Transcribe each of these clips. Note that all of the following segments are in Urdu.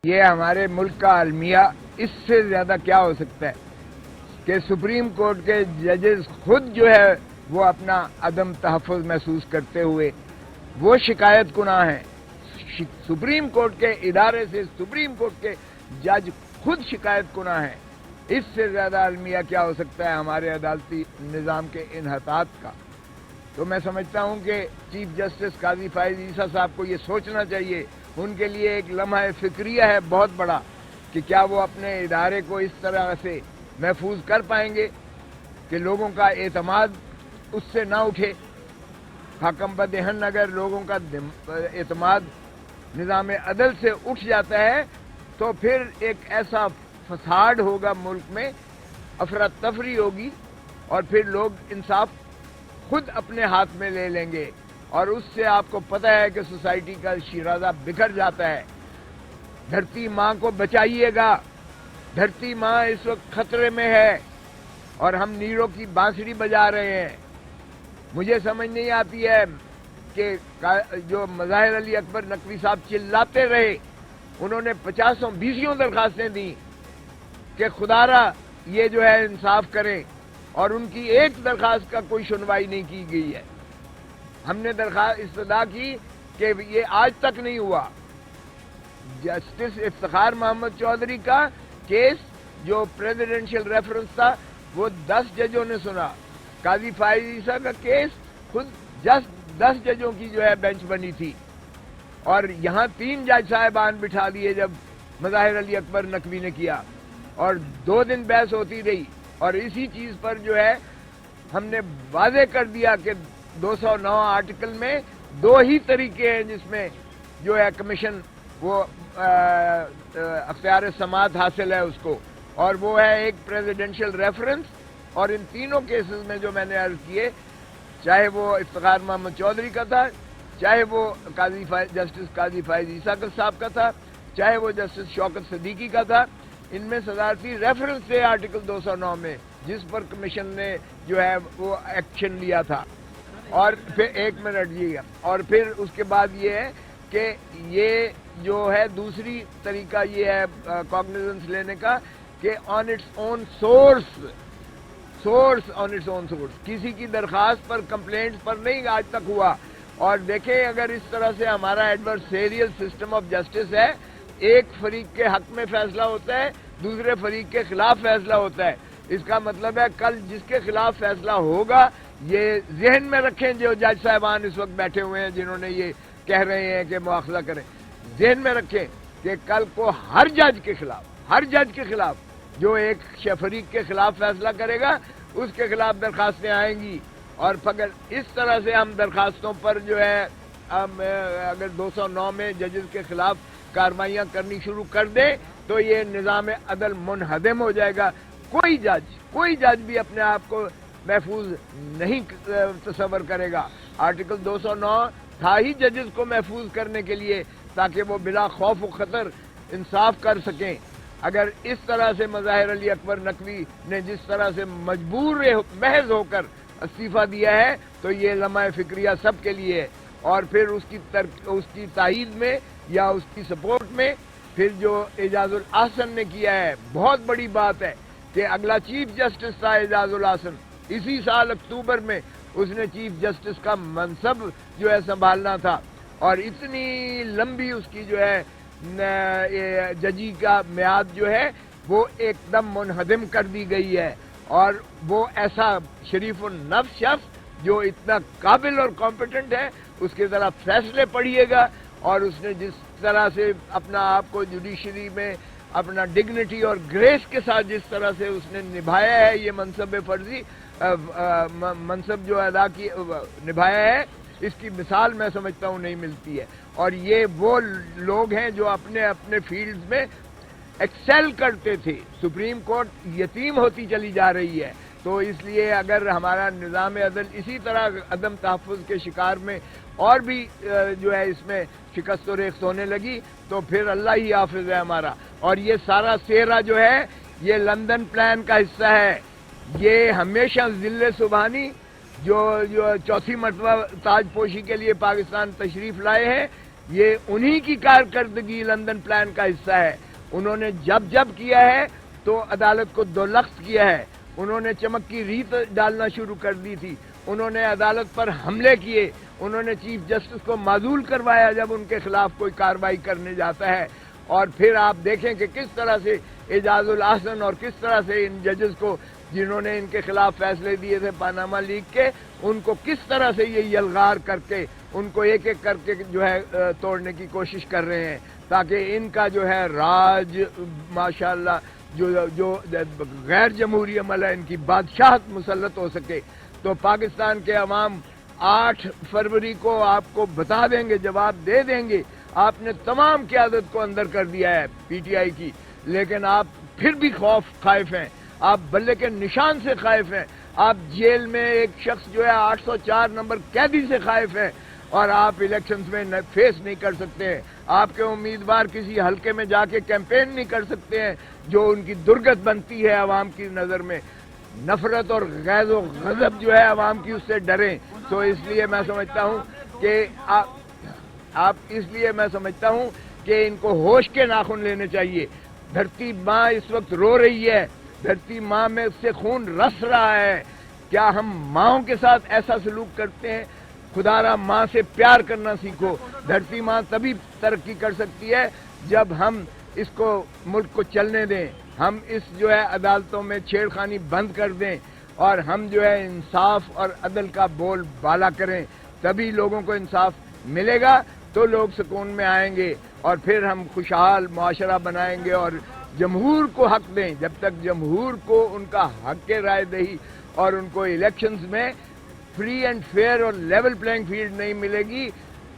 یہ ہمارے ملک کا المیہ، اس سے زیادہ کیا ہو سکتا ہے کہ سپریم کورٹ کے ججز خود جو ہے وہ اپنا عدم تحفظ محسوس کرتے ہوئے وہ شکایت کناں ہیں. سپریم کورٹ کے ادارے سے سپریم کورٹ کے جج خود شکایت کناں ہیں. اس سے زیادہ المیہ کیا ہو سکتا ہے ہمارے عدالتی نظام کے انحطاط کا. تو میں سمجھتا ہوں کہ چیف جسٹس قاضی فائز عیسیٰ صاحب کو یہ سوچنا چاہیے، ان کے لیے ایک لمحہ فکریہ ہے بہت بڑا کہ کیا وہ اپنے ادارے کو اس طرح سے محفوظ کر پائیں گے کہ لوگوں کا اعتماد اس سے نہ اٹھے. حکم بدہن اگر لوگوں کا اعتماد نظام عدل سے اٹھ جاتا ہے تو پھر ایک ایسا فساد ہوگا ملک میں، افراتفری ہوگی، اور پھر لوگ انصاف خود اپنے ہاتھ میں لے لیں گے. اور اس سے آپ کو پتہ ہے کہ سوسائٹی کا شیرازہ بکھر جاتا ہے. دھرتی ماں کو بچائیے گا، دھرتی ماں اس وقت خطرے میں ہے اور ہم نیروں کی بانسری بجا رہے ہیں. مجھے سمجھ نہیں آتی ہے کہ جو مظاہر علی اکبر نقوی صاحب چلاتے رہے، انہوں نے 50 درخواستیں دیں کہ خدا را یہ جو ہے انصاف کریں، اور ان کی ایک درخواست کا کوئی سنوائی نہیں کی گئی ہے. ہم نے درخواست استدعا کی کہ یہ آج تک نہیں ہوا. جسٹس افتخار محمد چودھری کا کیس جو پریزیڈنشل ریفرنس تھا وہ 10 ججوں نے سنا. قاضی فائز عیسیٰ کا کیس خود 10 ججوں کی جو ہے بینچ بنی تھی، اور یہاں 3 جج صاحبان بٹھا دیے جب مظاہر علی اکبر نقوی نے کیا، اور 2 دن بحث ہوتی رہی. اور اسی چیز پر جو ہے ہم نے واضح کر دیا کہ 209 آرٹیکل میں 2 ہی طریقے ہیں جس میں جو ہے کمیشن وہ اختیار سماعت حاصل ہے اس کو، اور وہ ہے ایک پریزیڈنشل ریفرنس. اور ان تینوں کیسز میں جو میں نے عرض کیے، چاہے وہ افتخار محمد چودھری کا تھا، چاہے وہ جسٹس قاضی فائز عیسیٰ صاحب کا تھا، چاہے وہ جسٹس شوکت صدیقی کا تھا، ان میں صدارتی ریفرنس تھے آرٹیکل 209 میں جس پر کمیشن نے جو ہے وہ ایکشن لیا تھا. اور پھر 1 منٹ جی، اور پھر اس کے بعد یہ ہے کہ یہ جو ہے دوسری طریقہ یہ ہے کاگنیزنس لینے کا کہ آن اٹس اون سورس کسی کی درخواست پر، کمپلینٹس پر نہیں آج تک ہوا. اور دیکھیں اگر اس طرح سے ہمارا ایڈورسیریل سسٹم آف جسٹس ہے، ایک فریق کے حق میں فیصلہ ہوتا ہے، دوسرے فریق کے خلاف فیصلہ ہوتا ہے. اس کا مطلب ہے کل جس کے خلاف فیصلہ ہوگا، یہ ذہن میں رکھیں جو جج صاحبان اس وقت بیٹھے ہوئے ہیں جنہوں نے یہ کہہ رہے ہیں کہ مواخذہ کریں، ذہن میں رکھیں کہ کل کو ہر جج کے خلاف جو ایک فریق کے خلاف فیصلہ کرے گا اس کے خلاف درخواستیں آئیں گی. اور اگر اس طرح سے ہم درخواستوں پر جو ہے اگر 209 میں ججز کے خلاف کارروائیاں کرنی شروع کر دیں تو یہ نظام عدل منہدم ہو جائے گا. کوئی جج بھی اپنے آپ کو محفوظ نہیں تصور کرے گا. آرٹیکل 209 تھا ہی ججز کو محفوظ کرنے کے لیے تاکہ وہ بلا خوف و خطر انصاف کر سکیں. اگر اس طرح سے مظاہر علی اکبر نقوی نے جس طرح سے مجبور محض ہو کر استعفیٰ دیا ہے تو یہ لمحہ فکریہ سب کے لیے ہے. اور پھر اس کی تائید میں یا اس کی سپورٹ میں پھر جو اعجاز الاحسن نے کیا ہے، بہت بڑی بات ہے کہ اگلا چیف جسٹس تھا اعجاز الاحسن. اسی سال اکتوبر میں اس نے چیف جسٹس کا منصب جو ہے سنبھالنا تھا، اور اتنی لمبی اس کی جو ہے ججی کا میعاد جو ہے وہ ایک دم منہدم کر دی گئی ہے. اور وہ ایسا شریف النفس شخص جو اتنا قابل اور کمپیٹنٹ ہے، اس کے ذرا فیصلے پڑھیے گا. اور اس نے جس طرح سے اپنا آپ کو جوڈیشری میں اپنا ڈگنیٹی اور گریس کے ساتھ جس طرح سے اس نے نبھایا ہے یہ منصب جو نبھایا ہے، اس کی مثال میں سمجھتا ہوں نہیں ملتی ہے. اور یہ وہ لوگ ہیں جو اپنے فیلڈز میں ایکسل کرتے تھے. سپریم کورٹ یتیم ہوتی چلی جا رہی ہے. تو اس لیے اگر ہمارا نظام عدل اسی طرح عدم تحفظ کے شکار میں اور بھی جو ہے اس میں شکست و ریخت ہونے لگی تو پھر اللہ ہی حافظ ہے ہمارا. اور یہ سارا سیرا جو ہے یہ لندن پلان کا حصہ ہے. یہ ہمیشہ ذل سبحانی جو 4تھی مرتبہ تاج پوشی کے لیے پاکستان تشریف لائے ہیں، یہ انہی کی کارکردگی لندن پلان کا حصہ ہے. انہوں نے جب کیا ہے تو عدالت کو دو لخت کیا ہے. انہوں نے چمک کی ریت ڈالنا شروع کر دی تھی. انہوں نے عدالت پر حملے کیے. انہوں نے چیف جسٹس کو معزول کروایا جب ان کے خلاف کوئی کارروائی کرنے جاتا ہے. اور پھر آپ دیکھیں کہ کس طرح سے اعجاز الاحسن اور کس طرح سے ان ججز کو جنہوں نے ان کے خلاف فیصلے دیے تھے پاناما لیک کے، ان کو کس طرح سے یہ یلغار کر کے ان کو ایک ایک کر کے جو ہے توڑنے کی کوشش کر رہے ہیں، تاکہ ان کا جو ہے راج ماشاءاللہ جو غیر جمہوری عمل ہے ان کی بادشاہت مسلط ہو سکے. تو پاکستان کے عوام 8 فروری کو آپ کو بتا دیں گے، جواب دے دیں گے. آپ نے تمام قیادت کو اندر کر دیا ہے پی ٹی آئی کی، لیکن آپ پھر بھی خائف ہیں. آپ بلے کے نشان سے خائف ہیں. آپ جیل میں ایک شخص جو ہے 804 نمبر قیدی سے خائف ہیں، اور آپ الیکشنز میں فیس نہیں کر سکتے ہیں. آپ کے امیدوار کسی حلقے میں جا کے کیمپین نہیں کر سکتے ہیں جو ان کی درگت بنتی ہے عوام کی نظر میں. نفرت اور غیظ و غضب جو ہے عوام کی، اس سے ڈریں. تو اس لیے میں سمجھتا ہوں کہ ان کو ہوش کے ناخن لینے چاہیے. دھرتی ماں اس وقت رو رہی ہے، دھرتی ماں میں اس سے خون رس رہا ہے. کیا ہم ماؤں کے ساتھ ایسا سلوک کرتے ہیں؟ خدا را ماں سے پیار کرنا سیکھو. دھرتی ماں تبھی ترقی کر سکتی ہے جب ہم اس کو ملک کو چلنے دیں. ہم اس جو ہے عدالتوں میں چھیڑخانی بند کر دیں، اور ہم جو ہے انصاف اور عدل کا بول بالا کریں. تبھی لوگوں کو انصاف ملے گا تو لوگ سکون میں آئیں گے، اور پھر ہم خوشحال معاشرہ بنائیں گے. اور جمہور کو حق دیں. جب تک جمہور کو ان کا حق رائے دہی اور ان کو الیکشنز میں فری اینڈ فیئر اور لیول پلینگ فیلڈ نہیں ملے گی،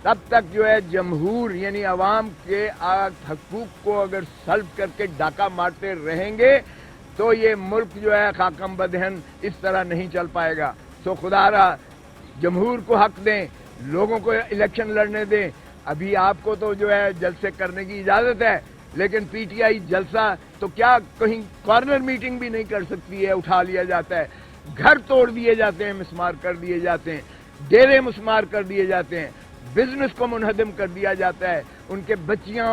تب تک جو ہے جمہور یعنی عوام کے حقوق کو اگر سلب کر کے ڈاکہ مارتے رہیں گے تو یہ ملک جو ہے خاکم بدہن اس طرح نہیں چل پائے گا. تو خدا را جمہور کو حق دیں، لوگوں کو الیکشن لڑنے دیں. ابھی آپ کو تو جو ہے جلسے کرنے کی اجازت ہے، لیکن پی ٹی آئی جلسہ تو کیا کہیں کارنر میٹنگ بھی نہیں کر سکتی ہے. اٹھا لیا جاتا ہے، گھر توڑ دیے جاتے ہیں، مسمار کر دیے جاتے ہیں، ڈیرے مسمار کر دیے جاتے ہیں، بزنس کو منہدم کر دیا جاتا ہے، ان کے بچیاں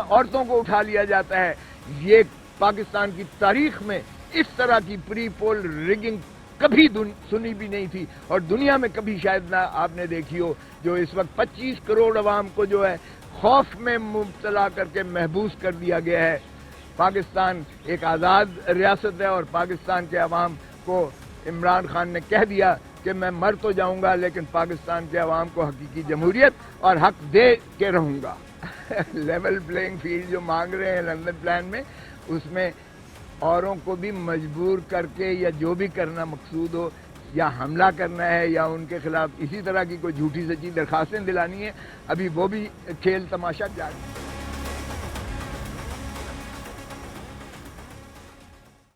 عورتوں کو اٹھا لیا جاتا ہے. یہ پاکستان کی تاریخ میں اس طرح کی پری پول ریگنگ کبھی سنی بھی نہیں تھی، اور دنیا میں کبھی شاید نہ آپ نے دیکھی ہو. جو اس وقت 25 کروڑ عوام کو جو ہے خوف میں مبتلا کر کے محبوس کر دیا گیا ہے. پاکستان ایک آزاد ریاست ہے، اور پاکستان کے عوام کو عمران خان نے کہہ دیا کہ میں مر تو جاؤں گا لیکن پاکستان کے عوام کو حقیقی جمہوریت اور حق دے کے رہوں گا. لیول پلینگ فیلڈ جو مانگ رہے ہیں لندن پلان میں، اس میں اوروں کو بھی مجبور کر کے یا جو بھی کرنا مقصود ہو، یا حملہ کرنا ہے یا ان کے خلاف اسی طرح کی کوئی جھوٹی سچی درخواستیں دلانی ہے، ابھی وہ بھی کھیل تماشا جاری ہے.